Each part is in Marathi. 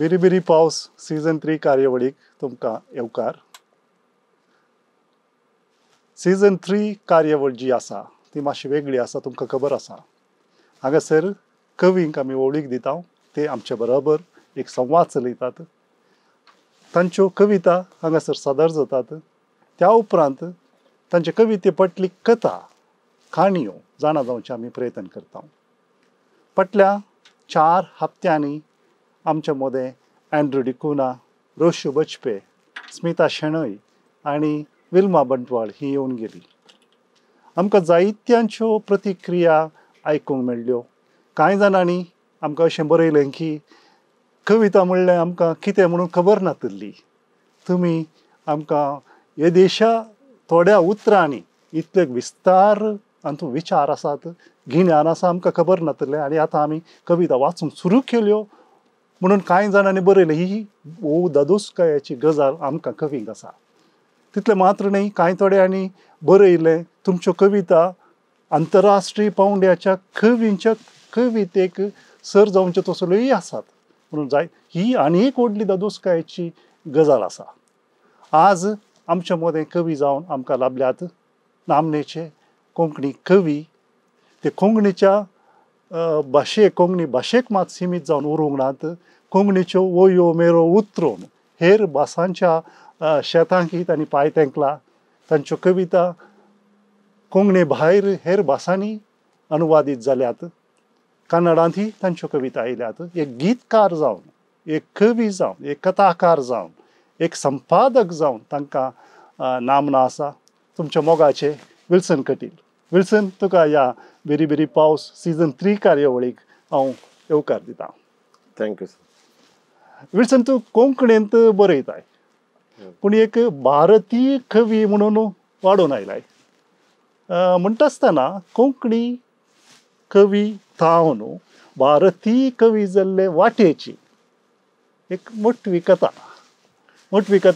बिरी बिरी पावस सीझन 3 कार्यावळीक तुमकां येवकार. सीझन 3 कार्यावळ जी आसा ती मातशी वेगळी आसा, तुमकां खबर आसा. हांगासर कवींक आमी वळीक दिता, ते आमचे बरोबर एक संवाद चलयतात. तांच्यो कविता हांगासर सादर जातात. त्या उपरांत तांचे कविते पटली कथा काणयो जाणा जावचे आमी प्रयत्न करता. फाटल्या 4 हप्त्यांनी आमचे मदें अँड्रू डिकुना, रोशू बचपे, स्मिता शेणय आणि विल्मा बंटवाळ ही येवन गेली. आमकां जायत्यांच्यो प्रतिक्रिया आयकूंक मेळ्ळ्यो. कांय जाणांनी आमकां अशें बरयलें की कविता म्हणलें आमकां कितें म्हणून खबर नातली. तुमी आमकां हे देशा थोड्या उतरांनी इतले विस्तार हातूंत विचार आसात, गिन्यान आसा, आमकां खबर नातलें. आनी आतां आमी कविता वाचूंक सुरू केल्यो म्हणून कांय जाणांनी बरयलें ही दादोसकायाची गजाल आमकां कवींक आसा. तितलें मात्र न्ही, कांय थोड्यांनी बरयलें तुमच्यो कविता आंतरराष्ट्रीय पांवड्याच्या कवींच्या कवितेक सर जावंच्यो तसल्योय आसात म्हणून ही आनी एक व्हडली दादोसकायाची गजाल आसा. आज आमच्या मदें कवी जावन आमकां लाभल्यात नामनेचे कोंकणी कवी. ते कोंकणीच्या कोंकणी भाशेक मात सीमीत जावन उरूंक नात. कोंकणीच्यो वयो मेरो उतरून हेर भासांच्या शेतांकीत आनी पांय तेंकला. तांच्यो कविता कोंकणी भायर हेर भासांनी अनुवादीत जाल्यात. कन्नडांतय तांच्यो कविता आयल्यात. एक गीतकार जावन, एक कवी जावन, एक कथाकार जावन, एक संपादक जावन तांकां नामना आसा. तुमच्या मोगाचे विल्सन कटील. विल्सन, तुका ह्या बिरी बिरी पावस सीझन 3 कार्यावळीक हांव येवकार दितां. Thank you sir. विल्सन, तूं कोंकणींत बरयताय, पूण एक भारतीय कवी म्हणून वाडून आयलाय. म्हणटा आसतना कोंकणी कवी थावन भारतीय कवी जाल्ले वाटेची एक मोठवी कथा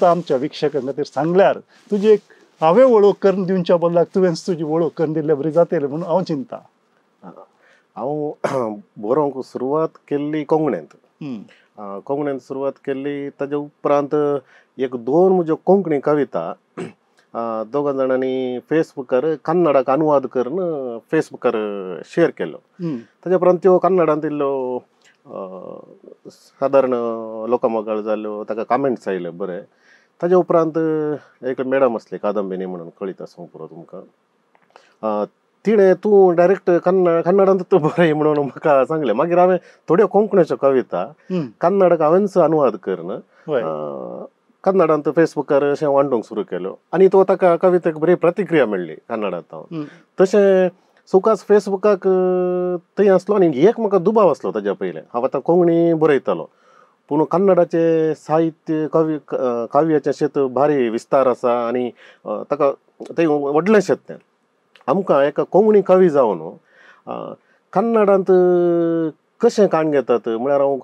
आमच्या विक्षकां खातीर सांगल्यार तुजी एक हांवें वळख करून दिवच्या बदलाक तुवेंच तुजी वळख करून दिल्ले बरी जातलें म्हणून हांव चिंता. हांव बरोवंक सुरवात केल्ली कोंकणींत सुरवात केल्ली. ताज्या उपरांत एक 2 म्हज्यो कोंकणी कविता दोगां जाणांनी फेसबुकार कन्नडाक अनुवाद करून फेसबुकार शेअर केलो. ताज्या उपरांत त्यो कन्नडांत इल्ल्यो सादारण लोकमोगाळ जाल्यो, ताका कमेंट्स आयले बरे. ताज्या उपरांत एक मॅडम आसली कादंबिनी म्हणून, कळीत आसूं पुरो तुमकां. तिणें तूं डायरेक्ट कन्नडांत तूं बरय म्हणून म्हाका सांगलें. मागीर हांवें थोड्यो कोंकणीच्यो कविता कन्नडाक हांवेंच अनुवाद करून कन्नडांत फेसबुकार अशें वांटूंक सुरू केल्यो. आनी तो ताका कवितेक बरी प्रतिक्रिया मेळ्ळी कन्नडांत. तशें सुखास फेसबुकाक थंय आसलो आनी एक म्हाका दुबाव आसलो ताज्या पयलें. हांव आतां कोंकणी बरयतालो पूण कन्नडाचें साहित्य काव्याचें शेत भारी विस्तार आसा आनी ताका थंय व्हडलेंशें तें. आमकां एका कोंकणी कवी जावन कन्नडांत कशें काण घेतात म्हळ्यार हांव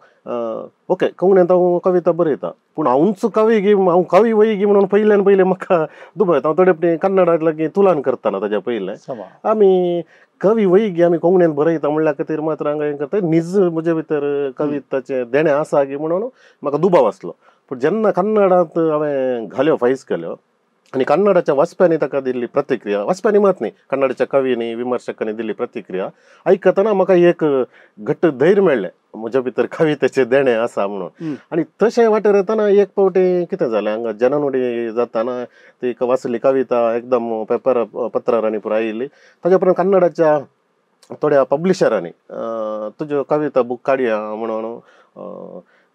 ओके कोंकणींत हांव कविता बरयता पूण हांवूच कवी गी, हांव कवी वय गी म्हणून पयले म्हाका दुबाव येता. हांव थोडे फावटी कन्नडाक लागीं तुलन करतना ताज्या पयलें आमी कवी वय गी आमी कोंकणींत बरयता म्हणल्या खातीर मात्र हांगा हें करता निज म्हजे भितर कविताचें देणें आसा गी म्हणून म्हाका दुबाव आसलो. पूण जेन्ना कन्नडांत हांवें घाल्यो फायज केल्यो आनी कन्नडाच्या वाचप्यांनी ताका दिल्ली प्रतिक्रिया, वाचप्यांनी मात न्ही कन्नडाच्या कवींनी विमर्शकांनी दिल्ली प्रतिक्रिया आयकतना म्हाका एक घट्ट धैर्य मेळ्ळें म्हज्या भितर कवितेचें देणें आसा म्हणून. आनी तशें वाटेर येतना एक फावटी कितें जालें, हांगा जननवडी जाताना ती एक वाचली कविता एकदम पत्रांनी पुरो आयिल्ली. ताज्या उपरांत कन्नडाच्या थोड्या पब्लिशरांनी तुज्यो कविता बूक काडया म्हणून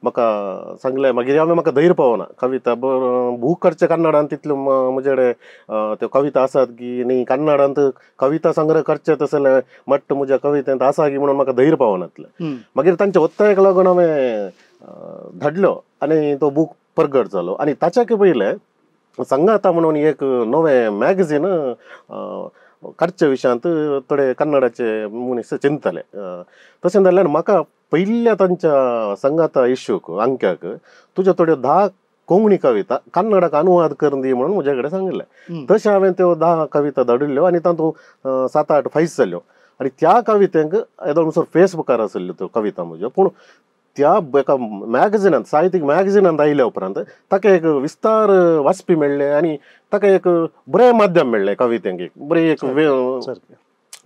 म्हाका सांगलें. मागीर म्हाका धैर्य पावना कविता बूक काडचें कन्नडांत तितल्यो म्हजे कडेन त्यो कविता आसात की न्ही, कन्नडांत कविता संग्रह करचे तशें जाल्यार मट्ट म्हज्या कवितेंत आसा की म्हणून म्हाका धैर्य पावनातलें. मागीर तांच्या ओत्तायेक लागून हांवें धाडलो आनी तो बूक प्रगट जालो. आनी ताच्याक पयलें संगाता म्हणून एक नवें मॅगझीन काडच्या विशयांत थोडे कन्नडाचे मनीस चिंतताले. तशें जाल्यार म्हाका पयल्या तांच्या संगाता इश्यूक अंक्याक तुज्यो थोड्यो 10 कोंकणी कविता कन्नडाक अनुवाद करून दी म्हणून म्हजे कडेन सांगलें. तशें हांवें त्यो 10 कविता धाडिल्ल्यो आनी तातूंत 7-8 फायज जाल्यो. आनी त्या कवितेक येदोळसर फेसबुकार आसल्ल्यो त्यो कविता म्हज्यो. पूण त्या एका मॅगझिनांत साहित्यीक मॅगझिनांत आयल्या उपरांत ताका एक विस्तार वाचपी मेळ्ळे आनी ताका एक बरें माध्यम मेळ्ळें कवितेक एक बरें एक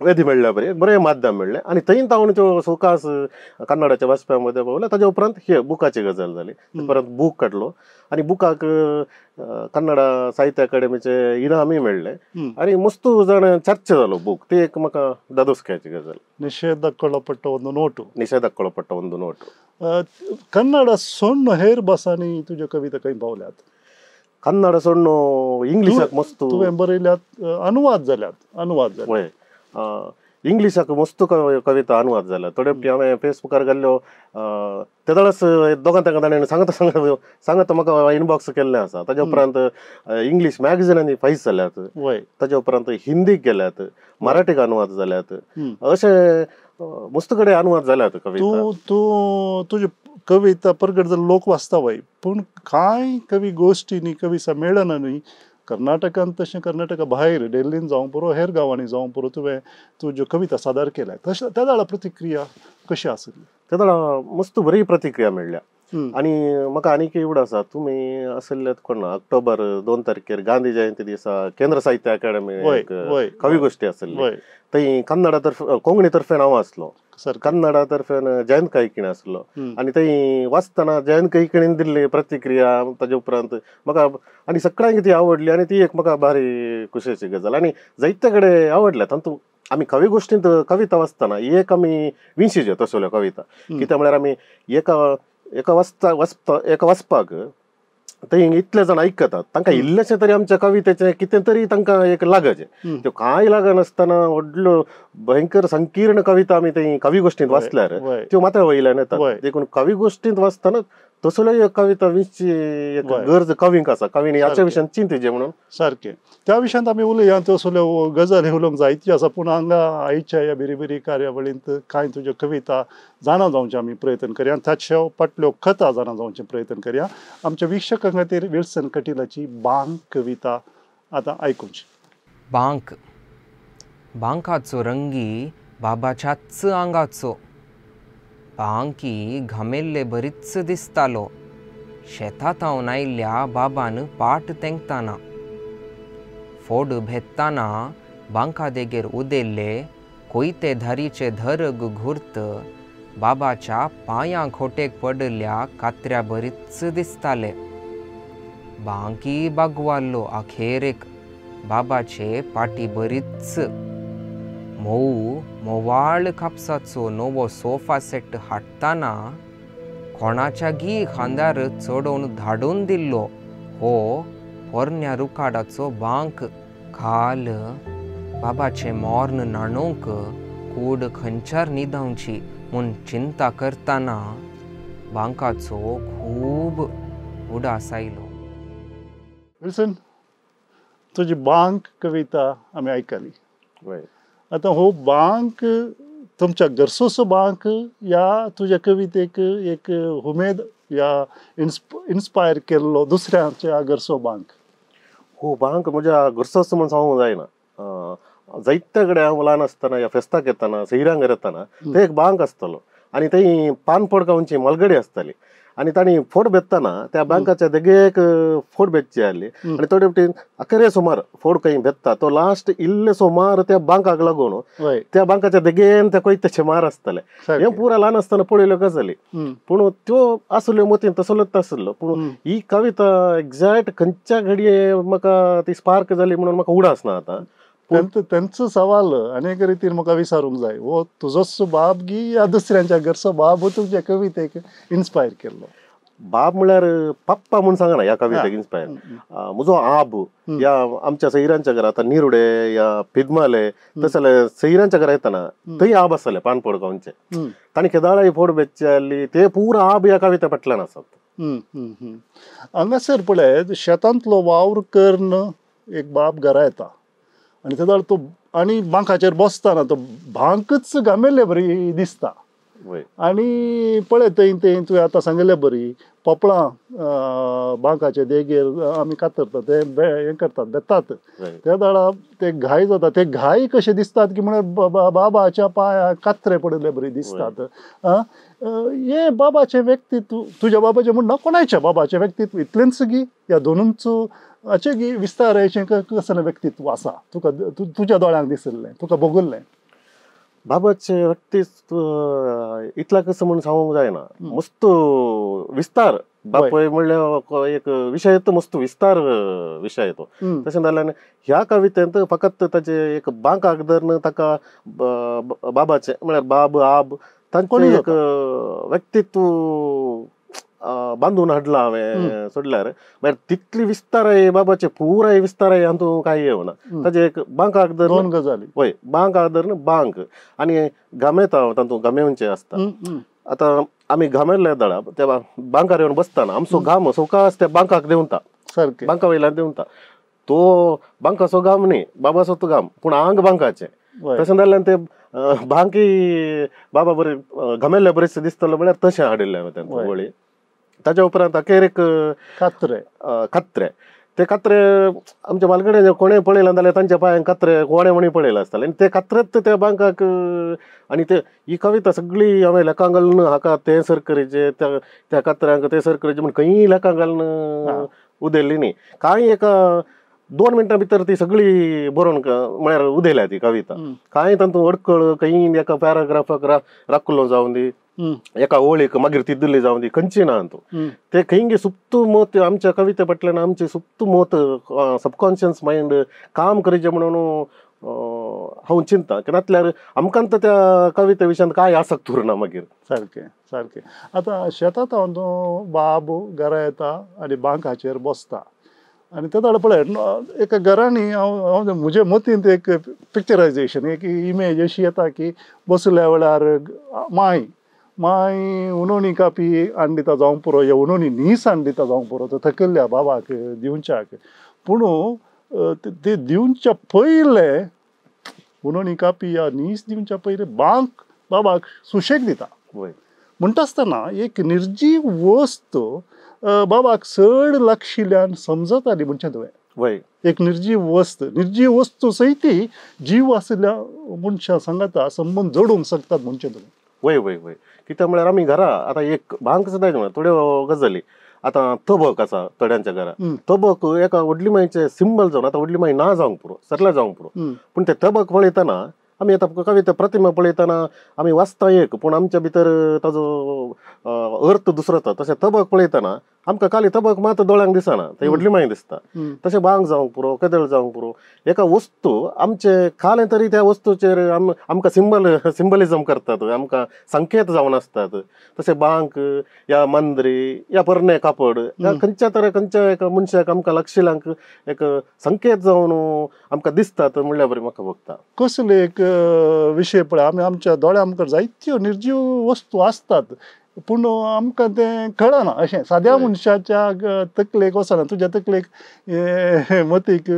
वेदी मेळ्ळ्या बरें माध्यम मेळ्ळें आनी थंय तावून त्यो सोकास कन्नडाच्या वाचप्यां पावले. ताच्या उपरांत हे बुकाची गजाल जाली. परत बूक काडलो आनी बुकाक कन्नडा साहित्य अकादेमीचे इनामूय मेळ्ळें आनी मस्तू जाण चर्चा जालो बूक. ती एक म्हाका दादोसक्याची गजाल. ನಿಷೇಧಕ್ಕೊಳಪಟ್ಟ ಒಂದು ನೋಟು. निषेधाक्ಕೊಳಪಟ್ಟ ಒಂದು ನೋಟು. कन्नड सोडून हेर भासांनी तुज्यो कविता खंय पावल्यात? कन्नड सोडून इंग्लिशाक मस्तू तुवें बरयल्यात, अनुवाद जाल्यात. वय इंग्लिशाक मस्तू कविता अनुवाद जाल्या. थोडे फावटी हांवें फेसबुकार घाल्ल्यो तेदळच दोगां तेका जाणांनी सांगत म्हाका इनबॉक्स केल्लें आसा. ताच्या उपरांत इंग्लीश मॅगझिनांनी फायज जाल्यात. ताच्या उपरांत हिंदीक गेल्यात, मराठीक अनुवाद जाल्यात. अशें मस्त कडेन अनुवाद जाल्यात कविता. तूं तुजी कविता प्रगट जाल्लो लोक वाचता वय, पूण कांय कवी गोश्टींनी कवी संमेलनांनी कर्नाटकांत तशें कर्नाटका भायर दिल्लीन जावं पुरो हेर गांवांनी जावं पुरो तुवें तुज्यो कविता सादर केल्यात. तशें त्या वेळा प्रतिक्रिया कशी आसली? त्या वेळा मस्त बरी प्रतिक्रिया मेळ्ळ्या. आनी म्हाका आनीक एवढं आसा, तुमी आसल्यात कोण ऑक्टोबर 2 तारखेर गांधी जयंती दिसा केंद्र साहित्य अकादेमी कवी गोश्टी आसली. थंय कन्नडा तर्फे कोंकणी तर्फे हांव आसलो, कन्नडा तर्फेन जयंत कायकिणी आसलो आनी थंय वाचतना जयंत कायकिणीन दिल्ली प्रतिक्रिया ताजे उपरांत म्हाका आनी सगळ्यांक ती आवडली आनी ती एक म्हाका भारी खुशेची गजाल. आनी जायते कडेन आवडल्या. तातूंत आमी कवी गोश्टींत कविता वाचतना एक आमी विंशीच्यो तसल्यो कविता, कित्याक म्हळ्यार आमी एका वाचपाक थंय इतले जाण आयकतात, तांकां इल्लेशें तरी आमच्या कवितेचें कितें तरी तांकां एक लागचें. त्यो कांय लागनासतना व्हडल्यो भयंकर संकीर्ण कविता आमी थंय कवी गोश्टींत वाचल्यार त्यो माथ्या वयल्यान येतात. देखून कवी गोश्टींत वाचतना तसल्यो कविता विंचची एक गरज कवींक आसा. कवीन ह्याच्या विशयान चिंतचें म्हणून. सारकें. त्या विशयान आमी उलया, तसल्यो गजाली उलोवंक जायत्यो आसा, पूण हांगा आयच्या ह्या बिरी कार्यावळींत कांय तुज्यो कविता जाणा जावचे आमी प्रयत्न करया, ताच्यो फाटल्यो कथा जाणा जावचे प्रयत्न करया. आमच्या विक्षकां खातीर विल्सन कटिलाची बांक कविता आतां आयकुची. बांक. बांकाचो रंगी बाबाच्याच आंगाचो. बांकी घामेल्ले बरीच दिसतालो. शेतांत हांव आयिल्ल्या बाबान पाट तेंकताना. फोड भेत्ताना बांका देगेर उदेल्ले कोयते धारीचे धरग घुर्त बाबाच्या पांयां खोटेक पडल्या कात्र्या बरीच दिसताले. बांकी बागवाल्लो अखेरेक बाबाचे पाटी बरीच. मोव मोवाळ कापसाचो नवो सोफा सेट हाडटाना कोणाच्यागी खांद्यार चडोवन धाडून दिल्लो हो पोरण्या रुखाडाचो बांक. खाल बाबाचे मोर्न नाणूंक कूड खंयच्यार न्हिदवची म्हूण चिंता करताना बांकाचो खूब उडास आयलो. विल्सन, तुजी बांक कविता आमी आयकली. आतां हो बांक तुमच्या घरचोसो बांक या तुज्या कवितेक एक उमेद या इन्स्पायर केल्लो दुसऱ्याच्या घरचो बांक? हो, बांक म्हज्या घरचोच म्हूण सांगूंक जायना. जायते कडेन हांव ल्हान आसतना या फेस्ताक येताना सैरांगेर येताना थंय एक बांक आसतालो आनी थंय पानपडकांची मलगडी आसताली आनी तांणी फोड बेत्ताना त्या बांकाच्या देगेक फोड बेतची आसली आनी थोडे फावटी अखेरे सुमार फोड खंय बेत्ता तो लास्ट इल्ले सुमार त्या बांकाक लागून त्या बांकाच्या देगेन त्या कोयत्याचे मार आसताले. हे पुरा ल्हान आसतना पळयल्यो गजाली, पूण त्यो आसल्यो मतीन तसलोच आसलो. पूण ही कविता एक्झॅक्ट खंयच्या घडये म्हाका ती स्पार्क जाली म्हणून म्हाका उडास ना आतां. त्यांचो सवाल अनेक रितीन म्हाका विचारूंक जाय, हो तुजोच बाब गी या दुसऱ्यांच्या घरचो बाब तुमच्या कवितेक इन्स्पायर केल्लो? बाब म्हळ्यार पप्पा म्हणून सांगना ह्या कवितेक इन्स्पायर. म्हजो आब या आमच्या सैरांच्या घरा आतां निरुडे या पिदमाले तसले सैरांच्या घरा येताना थंय आब आसताले पानपडगांवचे. तांणी केदाळाय फोड बेतची आसली, ते पुरो आब ह्या कविते फाटल्यान आसात. हांगासर पळय, शेतांतलो वावर करून एक बाब घरा येता आनी तेदळ तो आनी बांकाचेर बसताना तो बांकच घामेल्ले बरी दिसता. वय आणि पळय ते तुवें आतां सांगलें बरी पोपळां बांकाचे देगेर आमी कातरतात ते हें करतात बेतात वय त्या दाडा ते घाय जाता ते घाय कशे दिसतात की म्हळ्यार बाबाच्या पांयाक कात्रे पडिल्ले बरी दिसतात हे बाबाचें व्यक्तित्व तुज्या बाबाचें म्हणना कोणाच्या बाबाचें व्यक्तित्व इतलेंच गी ह्या दोनूच हाचे गी विस्ताराचें कसलें व्यक्तित्व आसा तुका तुज्या दोळ्यांक दिसलें तुका भोगुल्लें बाबाचे व्यक्तित्व इतला कसं म्हणून सांगूंक जायना मस्त विस्तार बापय म्हणल्यार एक विशय येतो मस्त विस्तार विशय येतो तशें जाल्यार ह्या कवितेंत फकत ताचे एक बांकाक धरून ताका बाबाचे म्हळ्यार बाब आब तांचें एक व्यक्तित्व बांधून हाडला हांवें सोडल्यार म्हळ्यार तितली विस्ताराय बाबाचे पुराय विस्ताराय हातूंत कांय येवना ताचे एक बांकाक धरून दोन गजाली वय बांकाक धरून बांक आनी घामेता तातूंत घामेवचे आसता आतां आमी घामेल्ले दळा त्या बांकार येवन बसतना आमचो घाम सवकास त्या बांकाक देंवता सारकें बांका वयल्यान देंवता तो बांकाचो घाम न्ही बाबाचो तो घाम पूण आंग बांकाचें तशें जाल्यार ते बांकी बाबा बरें घामेल्ले बरेचशे दिसतलो म्हळ्यार तशें हाडिल्लें हांवें तांकां वळी ताच्या उपरांत अखेर एक कात्रे ते कात्रे आमच्या बालगडे कोणें पळयलां जाल्यार तांच्या पांयांक कात्रे कोणे म्हणी पळयला आसताले आनी ते कात्रेत त्या बांकाक आनी ते ही कविता सगळी हांवें लेखां घालून हाका ते सर करीचे त्या कात्र्यांक ते सर करीचे म्हण खंयी लेखां घालून उदेल्ली न्ही कांय एका 2 मिनटां भितर ती सगळी बरोवन म्हळ्यार उदेल्या ती कविता कांय तातूंत अडकळ खंयी एका पॅराग्राफाक राखलो जावन दी एका ओळीक मागीर ती दिल्ली जावन दी खंयची ना तूं ते खंयी सुप्त मत आमच्या कविते फाटल्यान आमचे सुप्त मत सबकॉन्शियस मायंड काम करीचें म्हणून हांव चिंता कित्याक आमकां त्या कविते विशयान कांय आसक्त उरना मागीर सारकें आतां शेतांत हांव बाब घरा येता आनी बांकाचेर बसता आनी ते दाडा पळय एका घरांनी हांव म्हजे मतींत एक पिक्चरायजेशन एक इमेज अशी येता की बसल्या वेळार माय उणोवणी कापी आण दिता जावंक पुरो हे उणोवणी न्हीस आण दिता जावंक पुरो तो थकल्ल्या बाबाक दिवच्याक पूण ते दिवच्या पयले उणोवणी कापी या न्हीस दिवच्या पयले बाबाक सुशेग दिता म्हणटा आसतना एक निर्जीव वस्त बाबाक चड लागशिल्ल्यान समजताली म्हणचें तुवें एक निर्जीव वस्तू सयती जीव आसल्या मनशा सांगाता संबंद जोडूंक शकतात म्हणचें तुवें वय कित्याक म्हळ्यार आमी घरा आतां एक भांग सुद्दां न्हू थोड्यो गजाली आतां तबक आसा थोड्यांच्या घरा तबक एका व्हडली मांयचे सिंबल जावन आतां व्हडली मांय ना जावंक पुरो सरला जावंक पुरो पूण ते तबक पळयतना आमी आतां कविता प्रतिमा पळयतना आमी वाचता एक पूण आमच्या भितर ताजो अर्थ दुसरो येता तशें तबक पळयतना आमकां खाली तबक मात दोळ्यांक दिसना थंय व्हडली मांय दिसता तशें बांग जावंक पुरो केदळ जावंक पुरो एका वस्तू आमचे खालें तरी त्या वस्तूचेर आमकां सिंबलिजम करतात आमकां संकेत जावन आसतात तशें बांक या मांद्री या परणे कापड या खंयच्या एका मनशाक आमकां लागशिल्यांक एक संकेत जावन आमकां दिसतात म्हणल्यार बरें म्हाका भोगता कसले एक विशय पळय आमी आमच्या दोळ्या मुखार जायत्यो निर्जीव वस्तू आसतात पूण आमकां तें कळना अशें साद्या मनशाच्या तकलेक वचना तुज्या तकलेक मतीक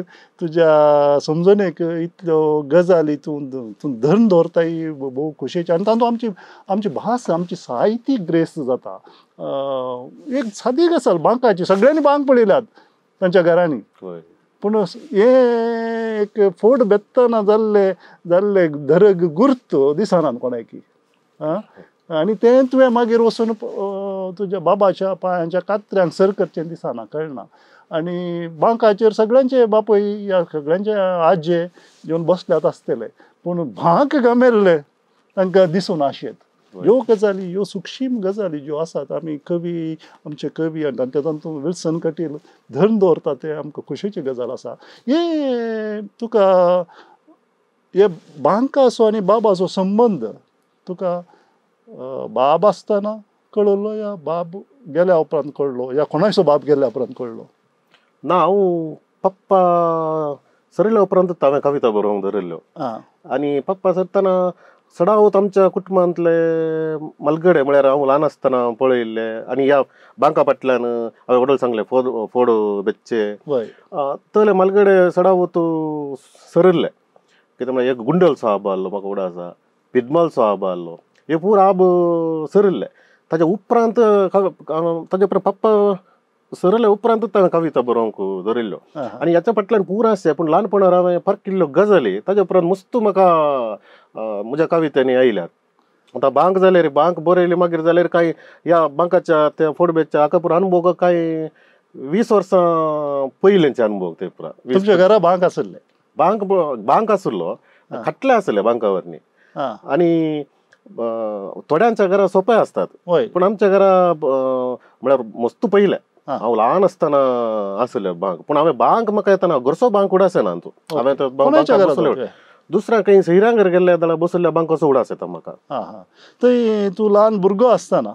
तुज्या समजणेक इतल्यो गजाली तूं धरून दवरताय भोव खोशयेचे आनी तातूंत आमची भास आमची साहित्यीक ग्रेस जाता एक सादी गजाल बांकाची सगळ्यांनी बांक पळयल्यात तांच्या घरांनी पूण हे एक फोट बेत्तना जाल्ले धरग गुर्त दिसना कोणाकी आनी तें तुवें मागीर वचून तुज्या बाबाच्या पांयांच्या कात्र्यांक सर करचें दिसना कळना आनी बांकाचेर सगळ्यांचे बापूय या सगळ्यांचे आजे येवन बसल्यात आसतले पूण भांक घामेल्ले तांकां दिसून आशेत ह्यो गजाली ह्यो सूक्ष्म गजाली ज्यो आसात आमी आमचे कवी आनी तातूंत विल्सन कटील धरून दवरता ते आमकां खोशयेची गजाल आसा हे तुका हे बांकाचो आनी बाबाचो संबंद तुका बाब आसतना कळलो या बाब गेल्या उपरांत कळलो या कोणाचो बाब गेल्या उपरांत कळलो ना हांव पप्पा सरल्या उपरांत हांवें कविता बरोवंक धरिल्ल्यो आनी पप्पा सरतना सदांच आमच्या कुटुंबांतले मलगडे म्हळ्यार हांव ल्हान आसतना पळयल्ले आनी ह्या बांका फाटल्यान हांवें वडील सांगलें फोडो बेच्चे तले मलगडे सदांच सरिल्ले कित्याक म्हळ्यार एक गुंडल साहब आहलो म्हाका वडा आसा पिदमल साहब आहलो हे पूर आब सरिल्ले ताच्या उपरांत ताजे उपरांत पप्पा सरले उपरांत ताणें कविता बरोवंक धरिल्ल्यो आनी हेच्या फाटल्यान पूर आसचे पूण ल्हानपणांत हांवें फरक केल्ल्यो गजाली ताजे उपरांत मस्त म्हाका म्हज्या कवितेनी आयल्यात. आतां बांक जाल्यार बांक बरयली मागीर जाल्यार कांय ह्या बांकाच्या त्या फोडब्याच्या हाका पुरो अनुभव कांय 20 वर्सां पयलींचे अनुभव ते पुरा. तुमच्या घरा बांक आसले? बांक आसलो, खटले आसले बांका वरणी आनी थोड्यांच्या घरा सोंपे असतात पूण आमच्या घरा म्हळ्यार मस्त पयले हांव ल्हान आसतना आसले बांक. पूण हांवें बांक म्हाका येताना घरचो बांक उडासना तूं हांवें दुसऱ्या खंय सैरांगेर गेल्ले जाल्यार बसल्ल्या बांकाचो उडास येता म्हाका. थंय तूं ल्हान भुरगो आसतना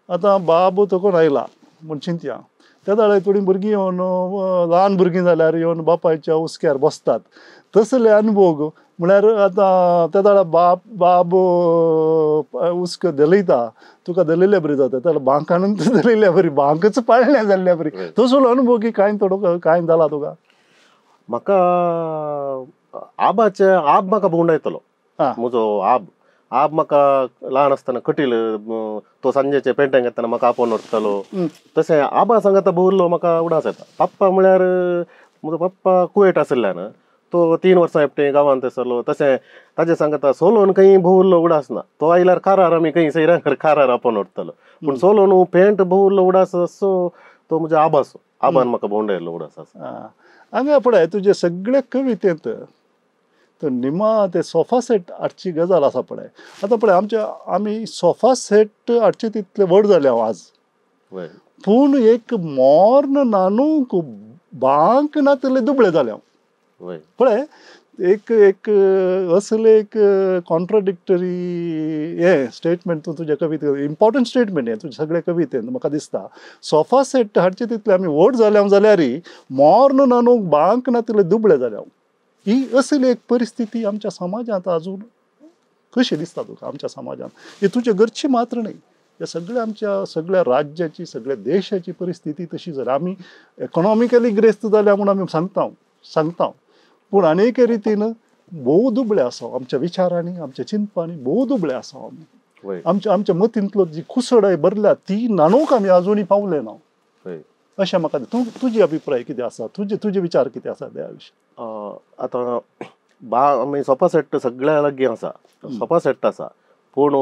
आतां बाब तकून आयला म्हण चिंतया त्या दाळे थोडीं भुरगीं येवन ल्हान भुरगीं जाल्यार येवन बापायच्या उस्क्यार बसतात तसले अनुभव म्हळ्यार आतां त्या दाळा बाब उस्क दलयता तुका दलयल्या बरी जाता त्याला बांकानून दलयल्या बरी बांकच पाळल्या जाल्ल्या बरी तसलो अनुभव की कांय थोडो कांय जाला तुका? म्हाका आब म्हाका भोंवडायतलो म्हजो आब म्हाका ल्हान आसतना कटील तो सांजेचे पेंटांक येतना म्हाका आपोवन व्हरतलो तशें आबा सांगाता भोंवरलो म्हाका उडास येता. पप्पा म्हळ्यार म्हजो पप्पा कुवेट आसल्यान तो 3 वर्सां एकटें गांवांत आसलो तशें ताजे सांगाता सोलोन खंय भोंवरलो उडास ना. तो आयल्यार कारार आमी खंय सैरांगेर कारार आपोवन व्हरतलो पूण सोलोन पेंट भोंवरलो उडास असो तो म्हज्या आबाचो. आबान म्हाका भोंवडायल्लो उडास आसा. हांगा पळय तुजे सगळे कवितेंत तर निमा ते सोफा सेट हाडची गजाल आसा पळय. आतां पळय आमी सोफा सेट हाडचे तितले व्हड जाले आज पूण एक मोर्न नानूक बांक ना तले दुबळे जाले पळय. एक असले एक कॉन्ट्राडिक्टरी हे स्टेटमेंट तूं तुज्या कविते इम्पॉर्टंट स्टेटमेंट हे तुज्या सगळ्या कवितेंत म्हाका दिसता. सोफा सेट हाडचे तितले आमी व्हड जाल्या जाल्यारय मोर्न नानूक बांक ना तले दुबळे जाल्या ही असली एक परिस्थिती आमच्या समाजात अजून कशी दिसता तुका आमच्या समाजात? ही तुझ्या घरची मात्र नाही या सगळ्या राज्याची सगळ्या देशाची परिस्थिती तशी जाल्या. आमी इकॉनॉमिकली ग्रेस्त जाल्या म्हणून आमी सांगता पूण अनेक रितीन भोव दुबळे आसा आमच्या विचारांनी आमच्या चिंतपांनी भोव दुबळे आसा आमी. आमच्या मतींतलो जी कुसडाय भरल्या ती नानूक आमी अजुनी पावले ना अशें म्हाका. तुजी अभिप्राय कितें आसा? तुजे विचार कितें आसा त्या विशयी? आतां आमी सोफा सेट सगळ्या लागीं आसा सोफा सेट आसा पूण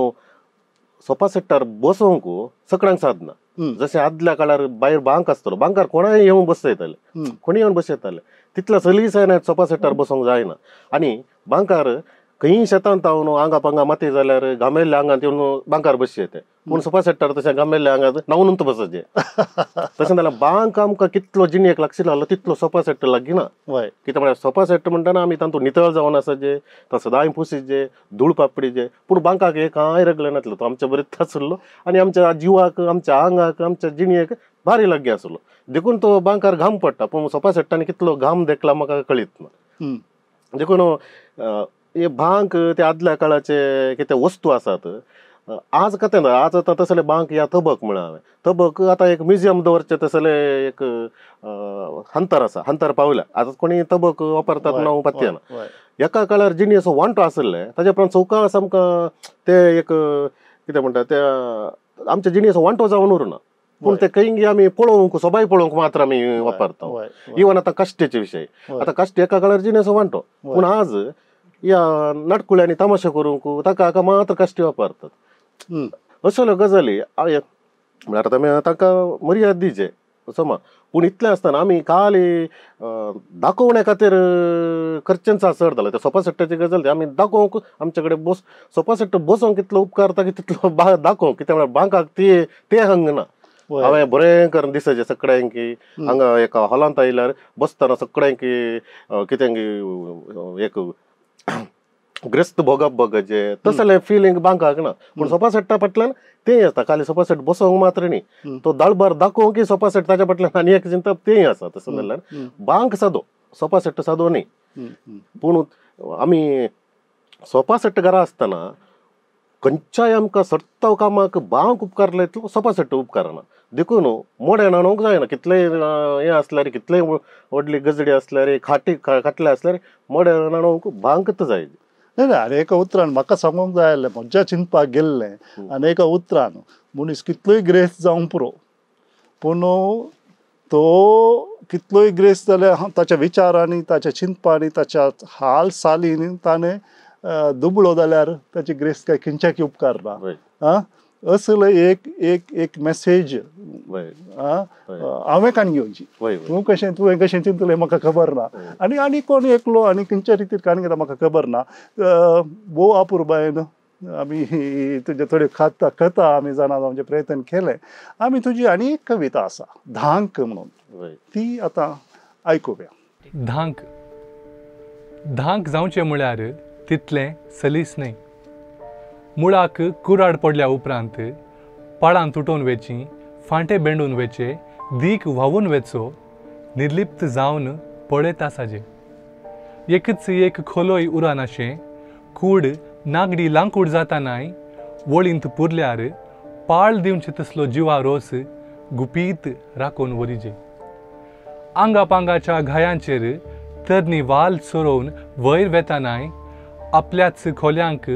सोफा सेटार बसोवंक सगळ्यांक साधना. जशें आदल्या काळार भायर बांक आसतलो बांकार कोणाय येवन बसयताले कोणी येवन बसयताले तितल्या सलीसायन सोफा सेटार बसोवंक जायना. आनी बांकार खंयी शेतांत हांव आंगा पांगा माती जाल्यार घामेल्ल्या आंगांत येवन बांकार बसचे येते पूण सोफा सेटार तशें घामेल्ल्या आंगांत न्हावून बसचे तशें जाल्यार बांक आमकां कितलो जिणेक लागशी लागलो तितलो सोफा सेट लागीना. कित्याक म्हळ्यार सोफा सेट म्हणटना आमी तातूंत नितळ जावन आसाचे तो सदांय पुसीचे धूळ पापडीचे पूण बांकाक हे कांय रगले नासलो. तो आमच्या बरेच आसलो आनी आमच्या जिवाक आमच्या आंगाक आमच्या जिणेक भारी लागी आसलो देखून तो बांकार घाम पडटा पूण सोफा सेटांनी कितलो घाम देखला म्हाका कळीत ना. देखून हे बांक ते आदल्या काळाचे कितें वस्तू आसात आज कतें ना आज आतां तसले बांक या तबक म्हळ्यार हांवें तबक आतां एक म्युजियम दवरचे तसले एक हंतर आसा हंतर पावल्या आतां कोणी तबक वापरतात ना पत्ते ना. एका काळार जिणी असो वांटो आसले ताच्या उपरांत चौकास आमकां ते एक कितें म्हणटा ते आमच्या जिणी असो वांटो जावन उरना पूण ते खंय आमी पळोवंक सोबाय पळोवंक मात्र आमी वापरता. इवन आतां काश्टेचे विशय आतां काश्ट एका काळार जिणी असो वांटो पूण आज या नाटकुल्यांनी तमाशा करूंक ताका मात्र काश्टी वापरतात. असल्यो गजाली म्हळ्यार आमी तांकां मर्याद दिवचे समा पूण इतलें आसतना आमी खाली दाखोवण्या खातीर खर्चेंच चड जालो. त्या सोफा सेटाची गजाल आमी दाखोवंक आमचे कडेन सोफा सेट बसोवंक कितलो उपकार जाता की तितलो दाखोवंक कित्याक म्हळ्यार बांकाक ते हंग ना. हांवें बरें करून दिसचें सगळ्यांक हांगा एका हॉलांत आयल्यार बसतना सगळ्यांक कितें एक ग्रस्त भोगप बघचे तसलें फिलींग बांकाक ना पूण सोफा सेटा फाटल्यान तेंय आसता. खाली सोफा सेट बसोवंक मात्र न्ही तो दाळबार दाखोवंक सोफा सेट ताच्या फाटल्यान आनी एक चिंतप तेंय आसा. तसो जाल्यार बांक सादो सोफा सेट सादो न्ही पूण आमी सोफा सेट घरा आसतना खंयच्याय आमकां सत्ताव कामाक बांक उपकारलो इतलो सोफा सेट उपकारना. देखून मोड्यान हाडूंक जायना कितलेय हें आसल्यार कितलेय व्हडली गजडी आसल्यार खाटले आसल्यार मोड्यान हाडूंक बांकच जाय. नाही नाही आनी एका उतरान म्हाका सांगूंक जाय आसलें म्हज्या चिंतपाक गेल्लें आनी एका उतरान मनीस कितलोय ग्रेस्त जावं पुरो पूण तो कितलोय ग्रेस्त जाल्यार ताच्या विचारांनी ताच्या चिंतपांनी ताच्या हाल सालींनी ताणें दुबळो जाल्यार ताची ग्रेस्त काय खंयच्याक उपकारना असलो एक मेसेज हांवें काणी घेवची तुवें कशें चिंतलें म्हाका खबर ना आनी कोण एकलो आनी खंयच्या रितीन काणी घेता म्हाका खबर ना भोव अपुर्बायेन आमी तुजे थोड्यो कथा आमी जाणावपाचे प्रयत्न केले आमी तुजी आनी एक कविता आसा धांक म्हणून ती आतां आयकुया धांक जावचें म्हळ्यार तितलें सलीस न्हय मुळाक कुराड पडल्या उपरांत पाळां तुटून वेची फांटे बेंडून वेचे दीक व्हांवून वेचो निर्लिप्त जावन पळयत आसाजे एकच एक खोलोय उरानाशें कूड नागडी लांकूड जातानाय वळींत पुरल्यार पाळ दिवचे तसलो जिवा रोस गुपीत राखून वरिजे आंगापांगाच्या घायांचेर तरणी वाल सोरोवन वयर वेतानाय आपल्याच खोल्यांक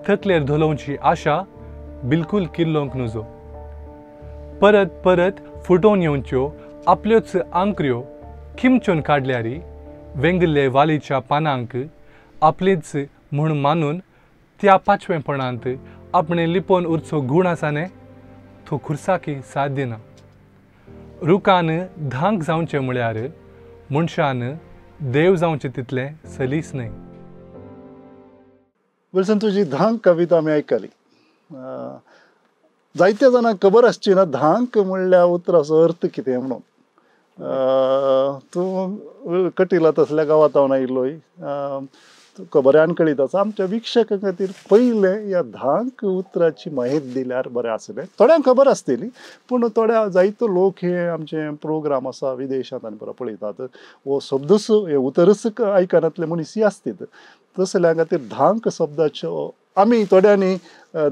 थकलेर धोलोवची आशा बिलकुल किल्लोंक नजो परत परत फुटोवन येवच्यो आपल्योच आंकऱ्यो किमच्योन काडल्यारी वेंगल्ले वालीच्या पानांक आपलीच म्हूण मानून त्या पाचवेपणांत आपणे लिपोवन उरचो गूण आसाने तो खुर्साकी साध्य ना रुखान धांक जावचें म्हळ्यार मनशान देव जावचें तितलें सलीस न्हय विल्सन तुजी धांक कविता आमी आयकली जायत्या जाणांक खबर आसची ना धांक म्हणल्या उतराचो अर्थ कितें म्हणून तूं कटिला तसल्या गांवांत हांव आयिल्लोय तुका बऱ्यान कळीत आसा आमच्या विक्षकां खातीर पयलें ह्या धांक उतराची माहिती दिल्यार बरें आसलें थोड्यांक खबर आसतली पूण थोड्या जायतो लोक हे आमचे प्रोग्राम आसा विदेशांत आनी बरो पळयतात वो शब्दच हे उतरच आयकनातले मनीस आसतात तसल्या खातीर धांक शब्दाच्यो आमी थोड्यांनी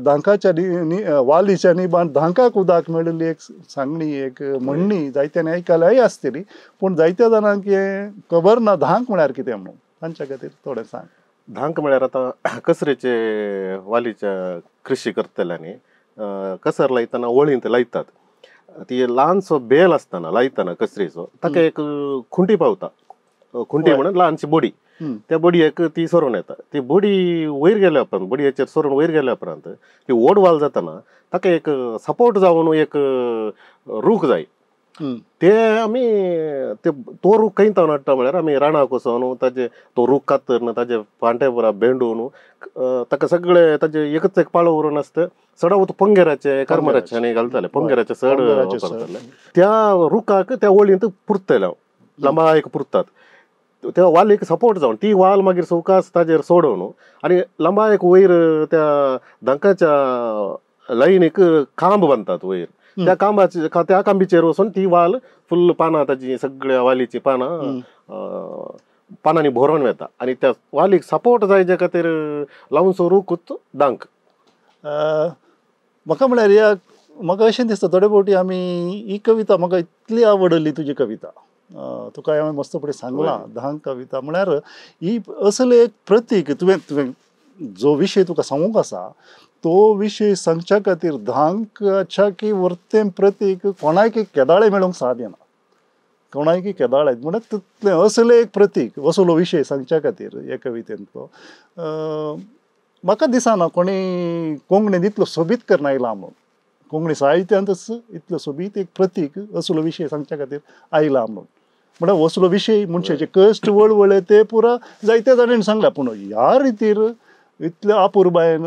धांकाच्या वालीच्या निबान धांकाक उदक मेळिल्ली एक सांगणी एक म्हणणी जायत्यांनी आयकल्याय आसतली पूण जायत्या जाणांक हे खबर ना धांक म्हळ्यार कितें म्हणून तांच्या खातीर थोडें सांग धांक म्हळ्यार आतां कसरेचे वालीच्या कृशी करतल्यांनी कसर लायतना वळींत लायतात ती ल्हानसो बेल आसतना लायतना कसरेचो ताका एक खुंटी पावता खुंटी म्हणून ल्हानशी बोडी त्या बोडयेक ती सोरोवन येता ती बोडी वयर गेल्या उपरांत बोडयेचेर सोरोवन वयर गेल्या उपरांत ती ओड वाल जातना ताका एक सपोर्ट जावन एक रूख जाय ते आमी ते तो रूख खंय जावन हाडटा म्हळ्यार आमी रानाक वचोन ताजे तो रूख कातरन ताजे फांटे बरा बेंडून ताका सगळे ताजे एकच एक पाळो उरून आसता सडा वता पंगेराचे करमराचे आनी घालताले पंगेराचे सड वापरताले त्या रुखाक त्या वळींत पुरतले लंबायक पुरतात त्या वालीक सपोर्ट जावन ती वाल मागीर सवकास ताजेर सोडोवन आनी लंबायक वयर त्या धांकाच्या लायनीक खांब बांदतात वयर त्या खांबीचेर वचून ती वाल फुल्ल पानां ताजी सगळ्या वालीची पानांनी भरोवन वेता आनी त्या वालीक सपोर्ट जाय जे खातीर लावूनसो रूखूच धांक म्हाका म्हळ्यार म्हाका अशें दिसता थोडे फावटी आमी ही कविता म्हाका इतली आवडली तुजी कविता तुका हांवें मस्तपणी सांगलां धांक कविता म्हळ्यार ही असले एक प्रतीक तुवें जो विशय तुका सांगूंक आसा तो विशय सांगच्या खातीर धांकच्या की वर्तें प्रतीक कोणायक केदाळे मेळोवंक साध्य ना कोणायक केदाळे म्हणल्यार तितलें असलें एक प्रतीक असलो विशय सांगच्या खातीर हे कवितेंतलो म्हाका दिसना कोणी कोंकणीन इतलो सोबीत करना आयला म्हणून कोंकणी साहित्यांतच इतलो सोबीत एक प्रतीक असलो विशय सांगच्या खातीर आयला म्हणून म्हळ्यार असलो विशय मनशाचे कश्ट वळवळे ते पुरा जायत्या जाणांनी सांगला पूण ह्या रितीर इतल्या अपुर्बायेन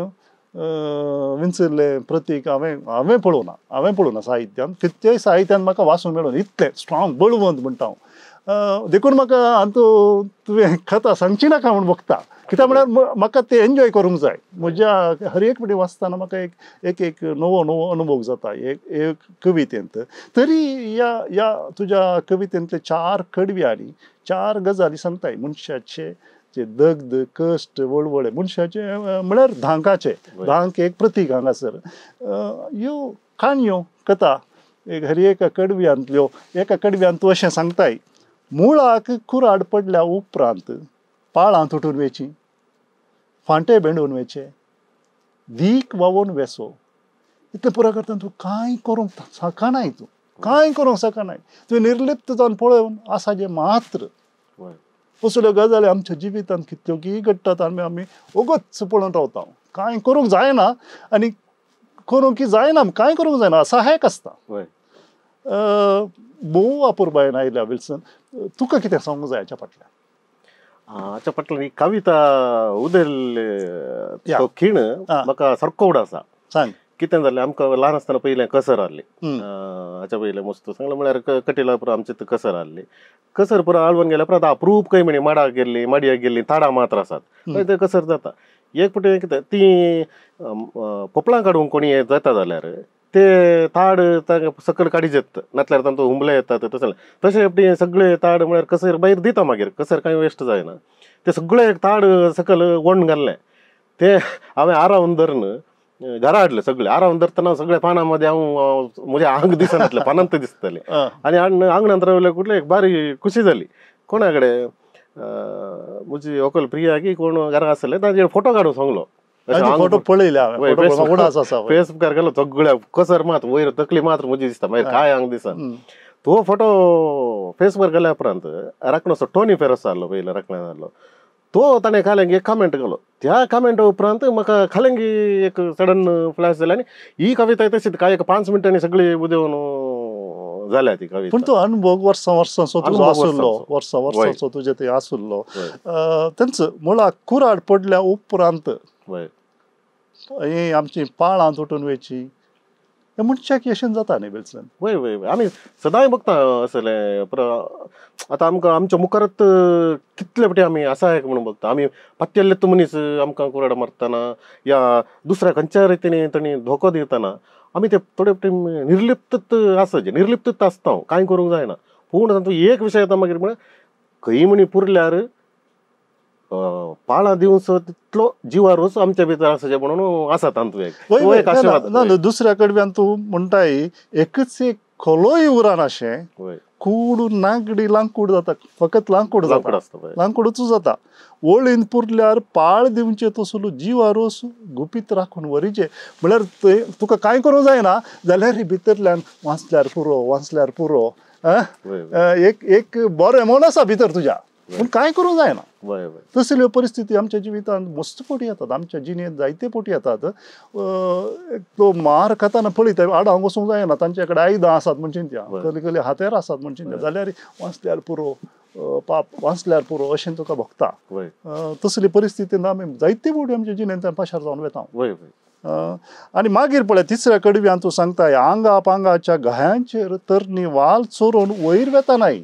विंचरलें प्रतीक हांवें पळोवना साहित्यान कितल्याय साहित्यान म्हाका वाचूंक मेळून इतलें स्ट्रॉंग बळवंत म्हणटा हांव देखून म्हाका तुवें कथा सांगची नाका म्हूण बगता कित्याक म्हळ्यार म्हाका ते एन्जॉय करूंक जाय म्हज्या हर एक फावटी वाचतना म्हाका एक नवो अनुभव जाता एक कवितेंत तरी ह्या तुज्या कवितेंतले 4 कडव्यांनी 4 गजाली सांगताय मनशाचे जे दग्ध कश्ट वळवळे मनशाचे म्हळ्यार धांकाचे धांक एक प्रतीक हांगासर ह्यो काणयो कथा एक हर एका कडव्यांतल्यो एका कडव्यान तूं अशें सांगताय मुळाक कुराड पडल्या उपरांत पाळां तुटून वेची फांटे बेंडून वेचे दीक वावून वेसो इतले पुरा करता तूं कांय करूंक शकनाय तूं कांय करूंक शकनाय तुवें निर्लिप्त जावन पळोवन आसा जे मात्र वय असल्यो गजाली आमच्या जिवितांत कितल्योगी घडटात आनी आमी ओगोच पळोवन रावता कांय करूंक जायना आनी करूंक जायना कांय करूंक जायना असा हेक आसता वय भोव अपुर्बायेन आयल्या विल्सन तुका कितें सांगूंक जाय हाच्या फाटल्यान हाच्या फाटल्यान ही कविता उदेल या. तो खीण आ. म्हाका सारको आवडा सांग कितें जालें आमकां ल्हान आसतना पयलें कसर आहली हम्म. हाच्या पयलें मस्त सांगलें म्हळ्यार कटेला पुरो आमचे थंय कसर आहली कसर पुरो आळवून गेल्या परत अप्रूप खंय म्हणे माडाक गेल्ली माडयाक गेल्ली ताडा मात्र आसात थंय ते कसर जाता एक पुटे कितें ती पोपळां काडूंक कोणी जाता जाल्यार ते ताड सकयल काडी येतात नातल्यार तांचो हुंबले येतात तशें आपली सगळे ताड म्हळ्यार कसर भायर दिता मागीर कसर कांय वेस्ट जायना ते सगळे ताड सकयल वण घाल्ले ते हांवें आरावन धरून घरा हाडले सगळे आरावन धरतना सगळ्या पानांमध्ये हांव म्हजे आंग दिसनातले पानांत दिसतले आनी आंगणांत रावले कुठले एक बारी खुशी जाली कोणा कडेन म्हजी व्हंकल प्रिया की कोण घरा आसले तांचे फोटो काडूंक सांगलो फोटो पळयले हांवें फोटो उडास आसा फेसबुकार गेलो सगळ्या कसर मात वयर तकली मात्र म्हजी दिसता मागीर काय आंग दिसन तो फोटो फेसबुकार गेल्या उपरांत राखणोसो टोनी फेरस आहलो पयलो राखण्यान आहलो तो ताणें खाल्यांगी एक कमेंट केलो त्या कमेंटा उपरांत म्हाका खाल्यांगी एक सडन फ्लॅश जालें आनी ही कविता तशीच काय एक 5 मिनटांनी सगळी उदेवन जाल्या ती कविता पूण तो अनुभव वर्सांचो तुजो आसुल्लो वर्सांचो तुजे थंय आसुल्लो तेंचो मुळाक कुराड पडल्या उपरांत ही आमची पाळां तुटून वेची हे मनशाक यशेन जाता न्ही विल्सन वय वय वय आमी सदांय बघता असले आतां आमकां आमच्या मुखारच कितले फावटी आमी आसा एक म्हणून बघता आमी पत्तेल्ले तो मनीस आमकां कुराड मारतना या दुसऱ्या खंयच्या रितीने तांणी धोको दितना आमी ते थोडे फावटी निर्लिप्त आसचे निर्लिप्त आसता कांय करूंक जायना पूण तातूंत एक विशय येता मागीर म्हळ्यार खंय म्हणी पुरल्यार पाळां दिवचो तितलो जिवारोच आमच्या भितर आसचे म्हणून आसा तांतूं दुसऱ्या कडव्यान तूं म्हणटाय एकच एक खोलोय उरान अशें कूड नागडी लांकूड जाता फकत लांकूड जाता लांकूडच जाता वळीन पुरल्यार पाळ दिवचे तसलो जिवारोस गुपीत राखून वरीचे म्हळ्यार तुका कांय करूंक जायना जाल्यार भितरल्यान वाचल्यार पुरो एक बरो एमोन आसा भितर तुज्या पूण कांय करूंक जायना तसल्यो परिस्थिती आमच्या जिवितांत मस्त पोटी येतात आमच्या जिणेंत जायते पोटी येतात तो मार खाताना पळयता आडावंक वचूंक जायना तांचे कडेन आयुधां आसात म्हणचे त्या कसले हातेर आसात म्हणचे जाल्यार वाचल्यार पुरो पाप वाचल्यार पुरो अशें तुका भोगता तसली परिस्थितींत आमी जायते फावटी आमच्या जिणेंतल्यान पाशार जावन वेता आनी मागीर पळय तिसऱ्या कडव्यान तूं सांगताय आंगा पांगाच्या घायांचेर तर निवाल चोरून वयर वेता नाय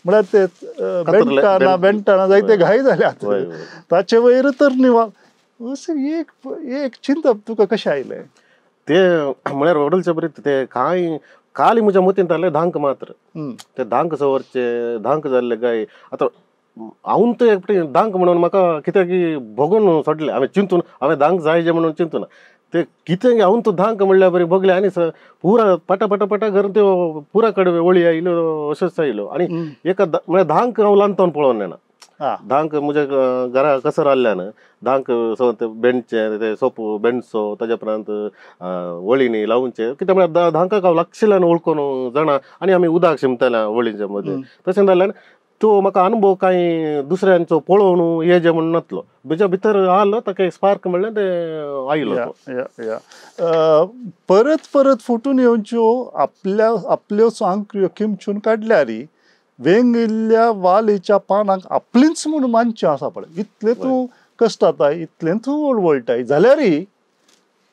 म्हळ्यार ते बेंटाना जायते घाय जाल्यात ताचे वयर तर निवाल अशें एक चिंता तुका कशें आयलें ते म्हळ्यार वडलचे बरें ते कांय काल म्हज्या मतीन जालें धांक मात्र ते धांक सवरचे धांक जाल्ले गाय आतां हांव तो एक धांक म्हणून म्हाका कित्याक भोगून सोडलें हांवें चिंतून हांवें धांक जाय जे म्हणून चिंतून ते कितें हांव तो धांक म्हणल्यार बरें बगलें आनी पुरा पटा पटा पटा घरून त्यो पुरा कडवे वळी आयल्यो अशेंच आयल्यो आनी एका म्हळ्यार धांक हांव ल्हानपण पळोवन नेना धांक म्हज्या घरा कसर आहल्यान धांक बेंडचे ते सोपो बेंडचो ताज्या उपरांत वळींनी लावूंचे कित्याक म्हळ्यार धांकाक हांव लागशिल्ल्यान वळखून जाणा आनी आमी उदक शिंपताले वळींच्या मदीं तशें जाल्यान तो म्हाका अनुभव कांय दुसऱ्यांचो पळोवन हे जे म्हण नासलो म्हज्या भितर आहलो ताका एक स्पार्क म्हणलें ते आयलो परत परत फुटून येवच्यो आपल्यो सांख्यो किमचून काडल्यार वेंगिल्ल्या वालीच्या पानाक आपलींच म्हूण मानचें आसा पळय इतलें तूं कश्टाताय इतलें तूं वळवळटाय जाल्यार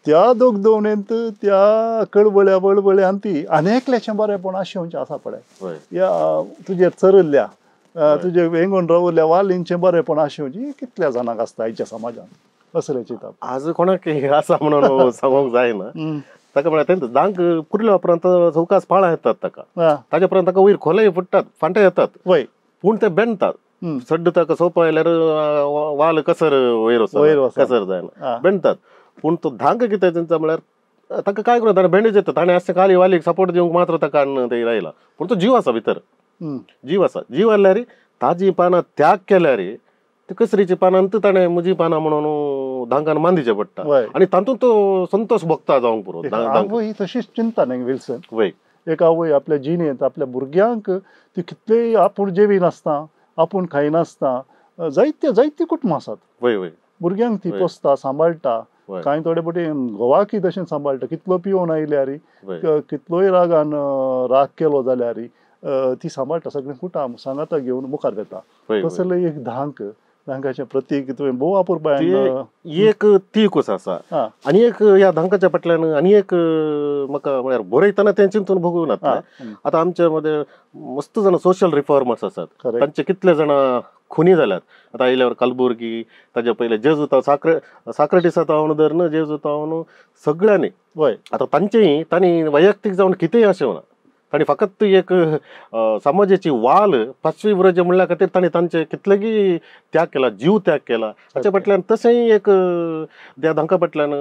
त्या दोगदोवणेंत त्या कळवळ्या वळवळ्यान ती आनेकल्याचें बरेंपण आशेवचें आसा पळय या तुजे चरल्ल्या तुजे वेंगून रावल्ल्या वालींचें बरेंपण आशेवचें कितल्या जाणांक आसता आयच्या समाजान असले चिंतप आज कोणाक आसा म्हणून सांगूंक जायना ताका म्हळ्यार तेंच धांक पुरल्या उपरांत चौकास पाळां येतात ताका ताच्या उपरांत ताका वयर खोलय फुट्टात फांटे येतात पूण ते बेंडतात सड्ड ताका सोंप आयल्यार वाल कसर वयर कसर जायना बेंडतात पूण तो धांक कितें तेंचा म्हळ्यार ताका काय करूं ताणें बेंडेज येता ताणें आसता खाली वालीक सपोर्ट दिवंक मात्र ताका ते रायला पूण तो जीव आसा भितर जीव आसा जीव आसल्यार ताजी पानां त्याग केल्यार ते कसरीची पानां ताणे मुजी पाना म्हणून धांकान मांदीचे पडटा वय आणि तातूंत तो संतोष भोगता जावंक पुरो एक आवय तशीच चिंता न्ही विल्सन. वय एक आवय आपल्या जिणेंत आपल्या भुरग्यांक ती कितलेय आपूण जेवी नासता आपूण खायनासता जायती कुटुंबां आसात. वय वय भुरग्यांक ती वय. पोसता सांबाळटा. वय कांय थोडे पटेन घोवाकी तशें सांबाळटा. कितलो पिवून आयल्यार वय कितलोय रागान राग केलो जाल्यार ती सांबाळटा. सगळें कुटाम सांगाता घेवन मुखार वेता. वय तसलें एक धांकाचें प्रतीक तुवें भोव अपुरबायन ते एक ती कस आसा हां आणि एक ह्या धांकाच्या फाटल्यान आणि एक म्हाका म्हळ्यार बरयतना तें चिंतून भोगून आतां आमच्या मध्ये मस्त जाण सोशल रिफॉर्मर्स आसात. खरें तांचे कितले जाण खुनी जाल्यात. आतां आयल्यावर कलबुर्गी ताच्या पयले जेजूता साक्रेटिसा तावन धर न जेजू तावन सगळ्यांनी वय आतां तांणी वैयक्तीक जावन कितेंय अशें ना. तांणी फकत एक समाजाची वाल 5वी वर्ज म्हणल्या खातीर तांणी तांचे कितलेगी त्याग केला, जीव त्याग केला. हाच्या फाटल्यान तशेंय एक त्या धांका फाटल्यान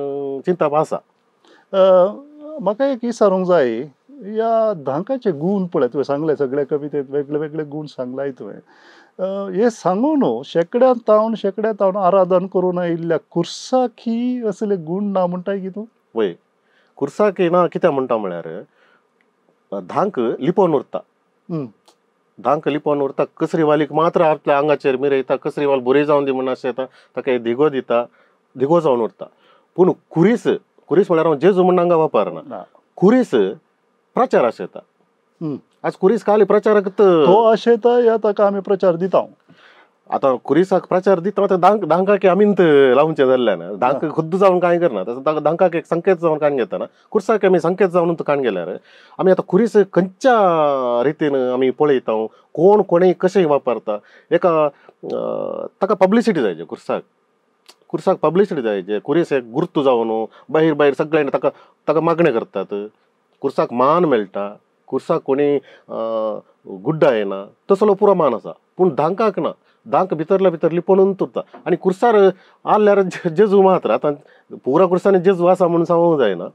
चिंता आसा. म्हाका एक विचारूंक जाय ह्या धांकाचे गुण पळय तुवें सांगले सगळे कवितेंत वेगळे वेगळे गुण सांगलाय तुवें. हे सांगून शेकड्या आराधन करून आयिल्ल्या कुर्साक ही असले गुण ना म्हणटाय की तूं? वय कुर्साक ना कित्याक म्हणटा म्हळ्यार धांक लिपोवन उरता. धांक लिपोवन उरता. कसरीवालीक मात्र आपल्या आंगाचेर मिरयता. कसरीवाल बरी जावन दी म्हणून अशें येता ताका दिगो दिता. दिगो जावन उरता. पूण कुरीस म्हळ्यार हांव जेजू म्हण हांगा वापरना. कुरीस प्रचार अशें येता. आज कुरीस खाली प्रचाराक तो अशें या ताका आमी प्रचार दिता. आतां कुरिसाक प्रचार दिता धांकाक आमींत लावचे जाल्ल्यान धांक खुद्द जावन कांय करना. तसो धांकाक एक संकेत जावन काण घेता ना. कुर्साक आमी संकेत जावन काण गेल्यार आमी आतां कुरीस खंयच्या रितीन आमी पळयता कोणें कशें वापरता. एका ताका पब्लिसिटी जायचे. कुर्साक पब्लिसिटी जायचे. कुरीस एक गुर्तू जावन भायर सगळ्यांनी ताका मागणें करतात. कुर्साक मान मेळटा. कुर्साक कोणी गुड्डा येना तसलो पुरो मान आसा. पूण धांकाक ना. धांक भितरल्या भितर लिपोवन उरता. आनी कुर्सार आल्यार जेजू मात्र आतां पुरा कुर्सांनी जेजू आसा म्हणून सांगूंक जायना.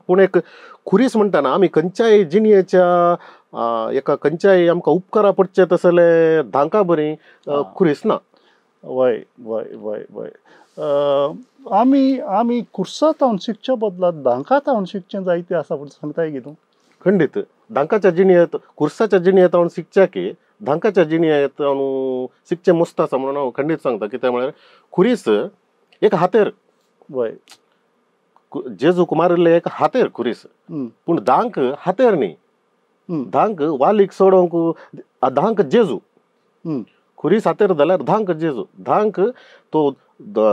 पूण एक कुरीस म्हणटाना आमी खंयच्याय जिणेच्या एका खंयच्याय आमकां उपकारा पडचे तसले धांका बरी कुरीस ना. वय वय वय वय आमी कुर्सा तावन शिकच्या बदलांत धांका तावन शिकचें जायतें आसा पूण सांगताय की तूं? खंडीत धांकाच्या जिणेंत कुर्साच्या जिणेंत हांव शिकच्या की धांकाच्या जिणेंत हांव शिकचें मस्त आसा म्हणून हांव खंडीत सांगता. कित्याक म्हळ्यार कुरीस एक हातेर. वय जेजूक मारिल्ले एक हातेर कुरीस. पूण धांक हातेर न्ही. धांक वालीक सोडोवंक धांक जेजू. कुरीस हातेर जाल्यार धांक जेजू. धांक तो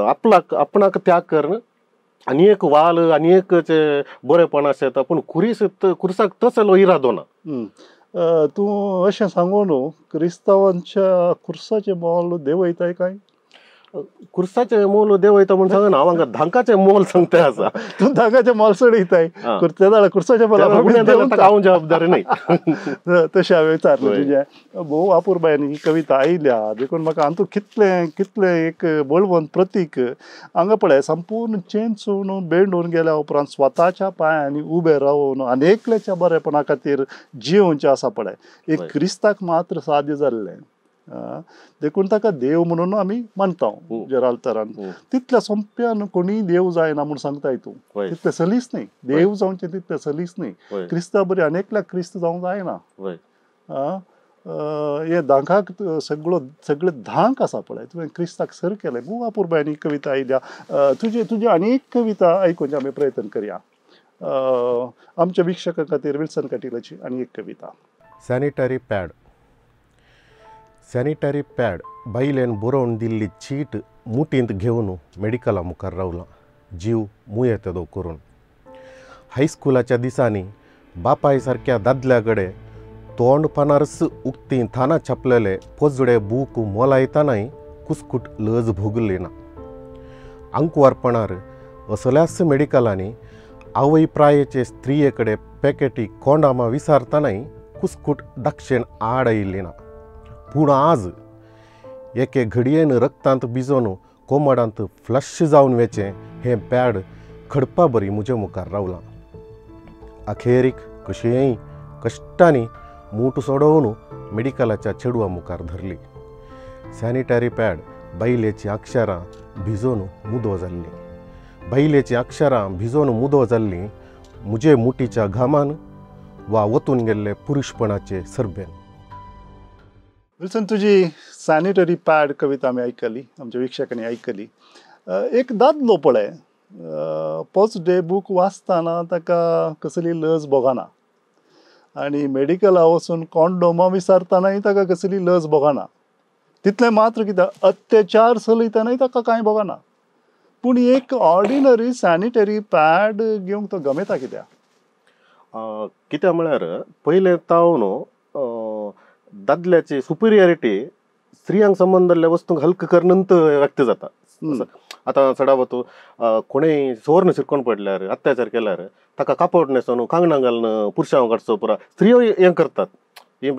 आपणाक त्याग करन आनी एक वाल आनी एक बरेपण अशें येता. पूण कुर्साक तसलो इरादो ना. तूं अशें सांगून क्रिस्तांवांच्या कुर्साचें मोल देव वयताय काय? कुर्साचें मोल देव वयता म्हणून सांगना. हांव हांगा धांकाचें मोल सांगताय आसा. तूं धांकाचें मोल चडयताय कुर्साच्या मोलाक हांव जबाबदारी न्ही. तशें हांवें विचारलें तुजें भोव अपुरबायन ही कविता आयल्या देखून म्हाका हातूंत कितलें एक बळवंत प्रतीक हांगा पळय संपूर्ण चेंचून बेंडून गेल्या उपरांत स्वताच्या पांयांनी उबे रावन अनेकल्याच्या बरेपणा खातीर जिवोवचें आसा पळय. एक क्रिस्ताक मात्र साद्य जाल्लें. देखून ताका देव म्हणून आमी मानता जरालतरान. तितल्या सोंप्यान कोणी देव जायना म्हूण सांगताय तूं. तितलें सलीस न्ही. देव जावचें तितलें सलीस न्ही. क्रिस्ता बरी अनेकल्या क्रिस्त जावंक जायना. हे धांकाक सगळे धांक आसा पळय तुवें क्रिस्ताक सर केलें. भोव अपुरबायन कविता आयल्या. तुजी आनीक कविता आयकुंचे आमी प्रयत्न करया. आमच्या विक्षकां खातीर विल्सन कटिलाची आनी एक कविता. सॅनिटरी पॅड बायलेन बरोवन दिल्ली चीट मुठींत घेवन मेडिकला मुखार रावलां. जीव मुये तेदो करून. हायस्कुलाच्या दिसांनी बापाय सारक्या दादल्या कडेन तोंड पानारस उक्ती थाना छापलेले पोजडे बूक मोलायतानाय कुसकूट लज भोगली ना. अंकुवारपणार असल्यास मेडिकलांनी आवय प्रायेचे स्त्रिये कडेन पॅकेटी कोंडामा विचारतानाय कुसकूट दाक्षेण आड आयिल्ली ना. पूण आज एके घडयेन रक्तांत भिजोवन कोमडांत फ्लश जावन वेचें हें पॅड खडपा बरी म्हजे मुखार रावलां. अखेरीक कशेंय कश्टांनी मूठ सोडोवन मेडिकलाच्या चेडवा मुखार धरली. सॅनिटरी पॅड बायलेची अक्षरां भिजोवन मुदो जाल्ली बायलेची अक्षरां भिजोवन मुदो जाल्ली मुजे मुठीच्या घामान वा वतून गेल्ले पुरुषपणाचे सरबेन. विल्सन, तुजी सॅनिटरी पॅड कविता आमी आयकली, आमच्या विक्षकांनी आयकली. एक दादलो पळय, पोस्ट डे बूक वाचतना ताका कसली लज भोगना आनी मेडिकला वचून कॉन्डोमा विचारतनाय ताका कसली लज भोगना. तितलें मात्र कित्याक अत्याचार चलयतनाय ताका कांय भोगना. पूण एक ऑर्डिनरी सॅनिटरी पॅड घेवंक तो गमेता कित्याक? कित्याक म्हळ्यार पयलें ताव न्हू दादल्याची सुपिरियरिटी स्त्रियांक संबंध जाल्ल्या वस्तूंक हल्क करनंत व्यक्त जाता. आतां चडाव तूं कोणेय सुवर्ण शिरकोन पडल्यार अत्याचार केल्यार ताका कापड न्हेसोन कांगणां घालून पुरुशांक काडचो पुरा स्त्रियो हें करतात. ही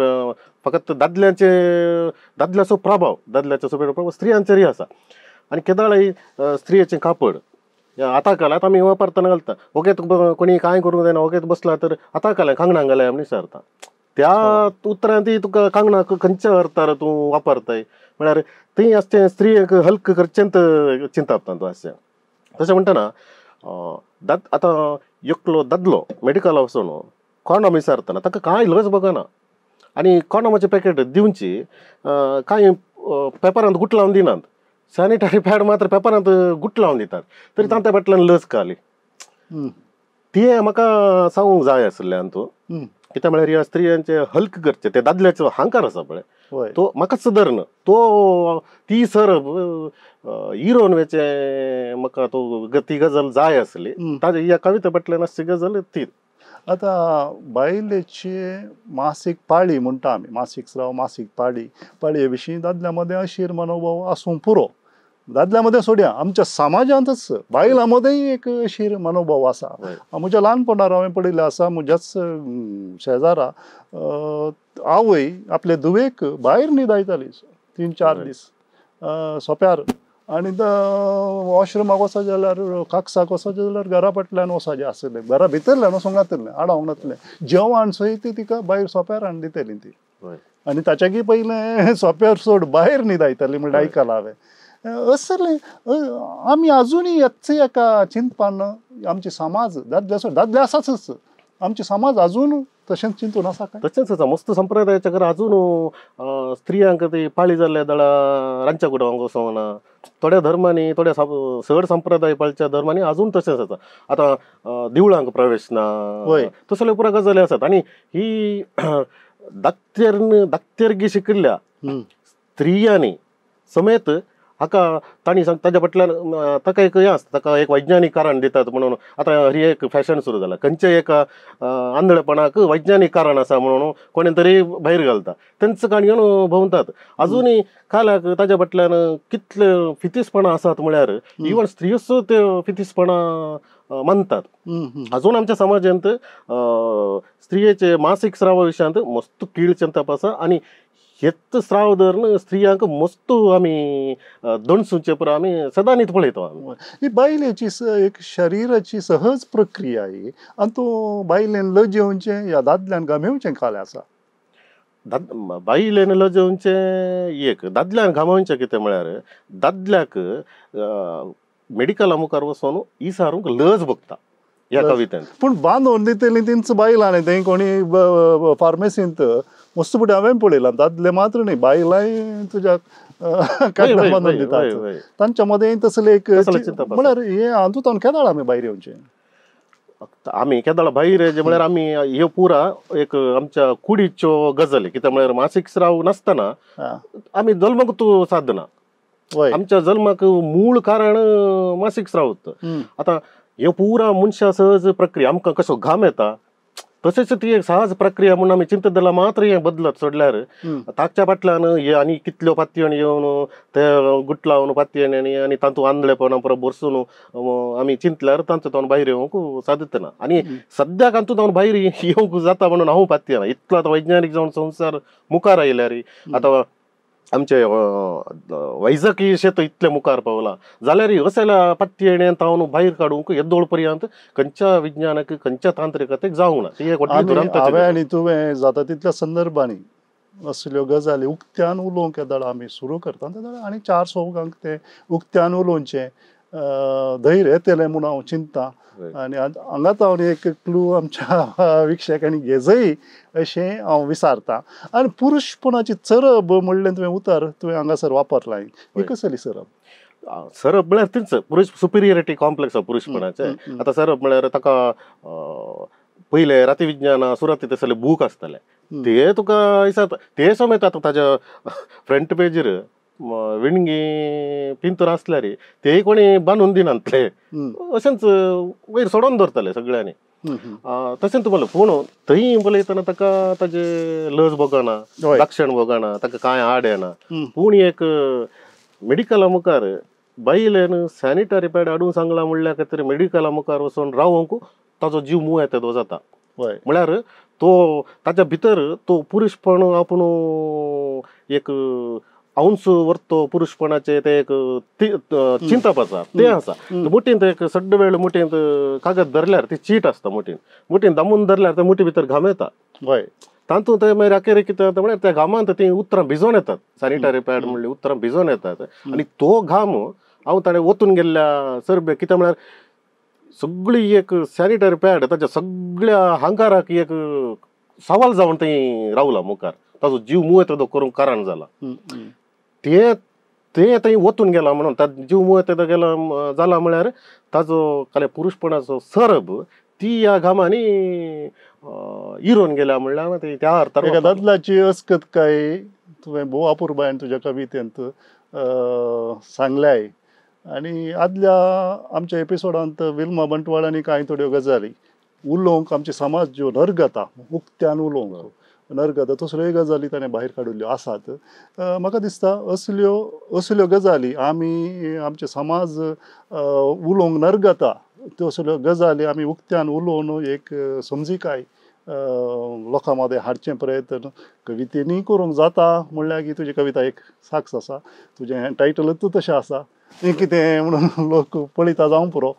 फकत दादल्याचो प्रभाव, दादल्याचो सुपिरियर प्रभाव स्त्रियांचेरय आसा. आनी केदाळय स्त्रियेचें कापड आतां कालांत आमी वापरतना घालता. ओगेत कोणी कांय करूंक जायना, ओगेत बसला तर आतां कालां कांगणां घालया आमी विचारता. त्या उतरां ती तुका कांगणां खंयच्या अर्थार तूं वापरताय म्हळ्यार थंय आसचें स्त्रियेक हल्क करचेंत चिंतापता तूं आसचें. तशें म्हणटना आतां एकलो दादलो मेडिकला वचून कॉन्डॉम विचारतना ताका कांय लज भोगना आनी कॉन्डॉमाचें पॅकेट दिवची कांय पेपरांत गुट लावन दिनात. सॅनिटरी पॅड मात्र पेपरांत गुट लावन दितात, तरी तांच्या फाटल्यान लज काली. तें म्हाका सांगूंक जाय आसलें तूं, कित्याक म्हळ्यार ह्या स्त्रियांचे हल्क करचे ते दादल्याचो अहंकार आसा पळय तो म्हाकाच धरना. तो ती सर हिरोन वेचे म्हाका तो ती गजाल जाय आसली. ताजे ह्या कविते फाटल्यान आसची गजाल ती. आतां बायलेची मासीक पाळी म्हणटा आमी, मासीक स्राव, मासीक पाळये विशीं दादल्या मदें अशीर मनोभाव आसूं पुरो. दादल्या मदें सोडया, आमच्या समाजांतच बायलां मदेंय एक अशीर मनोभाव आसा. म्हज्या ल्हानपणांत हांवें पळयलें आसा, म्हज्याच शेजारा आवय आपले धुवेक भायर न्हिदायताली 3-4 दीस सोंप्यार. आनी वॉशरुमाक वचत जाल्यार काकसाक वचत जाल्यार घरा फाटल्यान वचचें आसलें. घरा भितरल्यान वचूंक नासलें, आडावंक नासलें. जेवण सयत तिका भायर सोंप्यार हाडून दितालीं ती. आनी ताच्याकी पयलें सोंप्यार सोड भायर न्हिदायताली म्हण आयकलां हांवें. असलें आमी आजुनूय ह्याच एका चिंतपान आमचे समाज दादले आसाच, आमचे समाज अजून तशेंच चिंतून आसा काय? तशेंच आसा. मस्त संप्रदायाच्या घरा अजून स्त्रियांक ती पाळी जाल्ल्या दळा रांदच्या कुडांक वचोंक. थोड्या धर्मांनी, थोड्या सड संप्रदाय पाळच्या धर्मांनी अजून तशेंच आसा. आतां देवळांक प्रवेश ना, तसल्यो पुरा गजाली आसात. आनी ही दाक्तेरगी शिकिल्ल्या स्त्रियांनी समेत हाका तांणी ताच्या फाटल्यान ताका एक हें आसता, ताका एक वैज्ञानीक कारण दितात म्हणून. आतां ही एक फॅशन सुरू जाला, खंयच्या एका आंधळेपणाक वैज्ञानीक कारण आसा म्हणून कोणें तरी भायर घालता. तेंच काणयो भोंवतात. अजुनूय काल्याक ताच्या फाटल्यान कितले फितीसपणां आसात म्हळ्यार इवन स्त्रियो ते फितीसपणां मानतात. अजून आमच्या समाजांत स्त्रियेचे मासीक स्रावा विशयांत मस्त कीळ चिंतप आसा. आनी हेच स्राव धरून स्त्रियांक मस्त आमी दणसूचे पुरो आमी सदांच पळयता. ही बायलेची एक शरिराची सहज प्रक्रिया ही, आनी तूं बायलेन लज येवचें या दादल्यान गमेवचें कालें आसा. बायलेन लज येवचें एक, दादल्यान गमावचें कितें म्हळ्यार दादल्याक मेडिकला मुखार वचोन इसारूंक लज भोगता ह्या कवितेंत. पूण बांदून दितलीं तींच बायलां न्ही, थंय कोणी फार्मेसींत मस्त पुटी हांवें पळयलां. दादले मात्र न्ही, बायलांय तुज्या कांय बांदून दितात. तांच्या मदें तसलें एक म्हळ्यार हे हातूंत केदाळ आमी भायर येवचें. आमी केदाळ भायर जे म्हळ्यार आमी ह्यो पुरा एक आमच्या कुडीच्यो गजाली. कित्याक म्हळ्यार मासीक स्राव नासतना आमी जल्मगत साधना. आमच्या जल्माक मूळ कारण मासीक स्राव. आतां ह्यो पुरा मनशा सहज प्रक्रिया. आमकां कसो घाम येता तशेंच ती एक सहज प्रक्रिया म्हणून आमी चिंतत जाल्यार मात्र हें बदलत सोडल्यार ताच्या फाटल्यान हे आनी कितल्यो पातयेण येवन ते गुट लावन पातयेणी आनी तातूंत आंधळेपणा परत बरसून आमी चिंतल्यार तांतूंत भायर येवंक सादीत ना. आनी सद्याक हातूंत भायर येवंक जाता म्हणून हांव पातयना. इतलो आतां वैज्ञानीक जावन संवसार मुखार आयल्यार आतां आमचे वैजकी शेत इतले मुखार पावला जाल्यार असल्या पातयेण्यांत हांव भायर काडूंक येदोळ पर्यंत खंयच्या विज्ञानाक खंयच्या तांत्रिकतेक जावंक ना. ती एक व्हडली दुरंताची. हांवें आनी तुवें जाता तितल्या संदर्भांनी असल्यो गजाली उक्त्यान उलोवंक येदळ आमी सुरू करता तेदळ आनी 4 चौगांक ते उक्त्यान उलोवचें धैर्य येतलें म्हूण हांव चिंत्तां. आनी हांगाच हांव एक क्लू आमच्या विक्षकांनी घेजय अशें हांव विचारतां. आनी पुरुशपणाची चरब म्हणलें तुवें उतर तुवें हांगासर वापरलां, ही कसली सरब? सरब म्हळ्यार तीच पुरुश सुपिरियरिटी कॉम्प्लेक्स पुरुशपणाचे. आतां सरब म्हळ्यार ताका पयले रातिविज्ञान सुरत तसले बूक आसताले ते तुका विचारता ते समेत आतां ताज्या फ्रंट पेजीर विणगी पिंतूर आसल्यार तेय कोणी बांदून दिनातले, अशेंच वयर सोडून दवरताले सगळ्यांनी. तशें तुम्हाला पूण थंय पळयतना ताका ताजे लज भोगना, लक्षण भोगना, ताका कांय आड येना. पूण एक मेडिकला मुखार बायलेन सॅनिटरी पॅड हाडूंक सांगला म्हणल्या खातीर मेडिकला मुखार वचून रावंक ताजो जीव मोव येता जाता. म्हळ्यार तो ताच्या भितर तो पुरुशपण आपूण एक अंश व्हरतो पुरुशपणाचे ते एक चिंतप आसा ते आसा. मुठींत एक सड्ड वेळ मुठींत कागद धरल्यार ती चीट आसता, मुठींत दामून धरल्यार त्या मुठी भितर घाम येता. तातूंत मागीर अखेर कितें जाता म्हळ्यार त्या घामांत ती उतरां भिजोन येतात. सॅनिटरी पॅड म्हणली उतरां भिजोन येतात आनी तो घाम हांव ताणें ओतून गेल्ल्या सरबे कितें म्हळ्यार सगळी एक सॅनिटरी पॅड ताच्या सगळ्या हांकाराक एक सवाल जावन थंय रावला मुखार. ताजो जीव मोव येता तो करूंक कारण जाला. ते थंय वतून गेला म्हणून ताजो जीव मोव येता गेला जाला म्हळ्यार ताजो काले पुरुशपणाचो सरब ती ह्या घामांनी इरोन गेल्या म्हणल्यार त्या अर्थान दादलाची अस्कतकाय तुवें भोव अपुर्बायेन तुज्या कवितेंत सांगल्याय. आनी आदल्या आमच्या एपिसोडांत विल्मा बंटवाळ आनी कांय थोड्यो गजाली उलोवंक आमचे समाज ज्यो नरगता उक्त्यान उलोवंक नरगता तसल्योय गजाली ताणें भायर काडिल्ल्यो आसात. म्हाका दिसता असल्यो गजाली आमी आमचे समाज उलोवंक नरगता तसल्यो गजाली आमी उक्त्यान उलोवन एक समजिकाय लोकां मदें हाडचें प्रयत्न कवितेनी करूंक जाता. म्हणल्यार की तुजी कविता एक साक्ष आसा, तुजें टायटलूच तशें आसा, कितें म्हणून लोक पळयता जावं पुरो,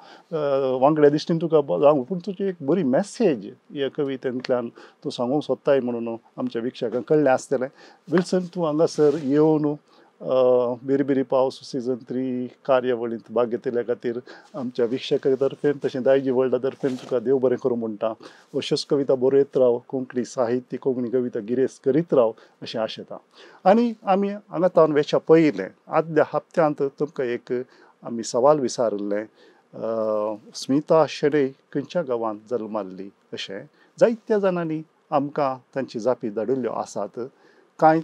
वांगड्या दिश्टीन तुका जावं, पूण तुजी एक बरी मॅसेज ह्या कवितेंतल्यान तूं सांगूंक सोदताय म्हणून आमच्या विक्षकांक कळ्ळें आसतलें. विल्सन तूं हांगासर येवन बिरबिरी पावस सीझन 3 कार्यावळींत भाग घेतिल्ल्या खातीर आमच्या विक्षका तर्फेन तशें दायजी वर्ल्डा तर्फेन तुका देव बरें करूं म्हणटा. अश्योच कविता बरयत राव, कोंकणी साहित्य कोंकणी कविता गिरेस्त करीत राव अशें आशेतां. आनी आमी हांगा तावन वेच्या पयलें आदल्या हप्त्यांत तुमकां एक आमी सवाल विचारिल्लें, स्मिता शेणै खंयच्या गांवांत जल्माल्ली अशें. जायत्या जाणांनी आमकां तांची जापी धाडिल्ल्यो आसात. कांय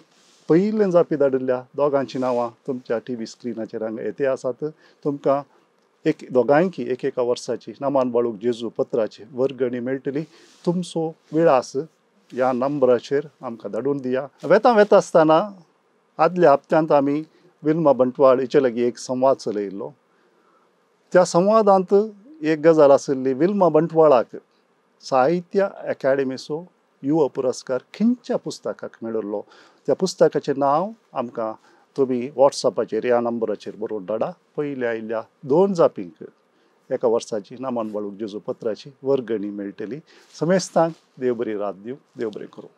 पयलें जापी धाडिल्ल्या दोगांची नांवां तुमच्या टीव्ही स्क्रिनाचेर हांगा येते आसात. तुमकां दोगांयकी एकेका वर्साची नामान बाळूक जेजू पत्राची वर्गणी मेळटली. तुमचो विळास ह्या नंबराचेर आमकां धाडून दिया. वेता आसतना आदल्या हप्त्यांत आमी विल्मा बंटवाळ हिचे लागीं एक संवाद चलयिल्लो. त्या संवादांत एक गजाल आशिल्ली, विल्मा बंटवाळाक साहित्य अकादेमीचो युवा पुरस्कार खंयच्या पुस्तकाक मेळिल्लो. त्या पुस्तकाचें नांव आमकां तुमी वॉट्सॅपाचेर ह्या नंबराचेर बरोवन धाडा. पयल्या आयिल्ल्या 2 जापींक एका वर्साची नामान बाळूक जेजू पत्राची वर्गणी मेळटली. समेस्तांक देव बरी रात दिवं, देव बरें करूं.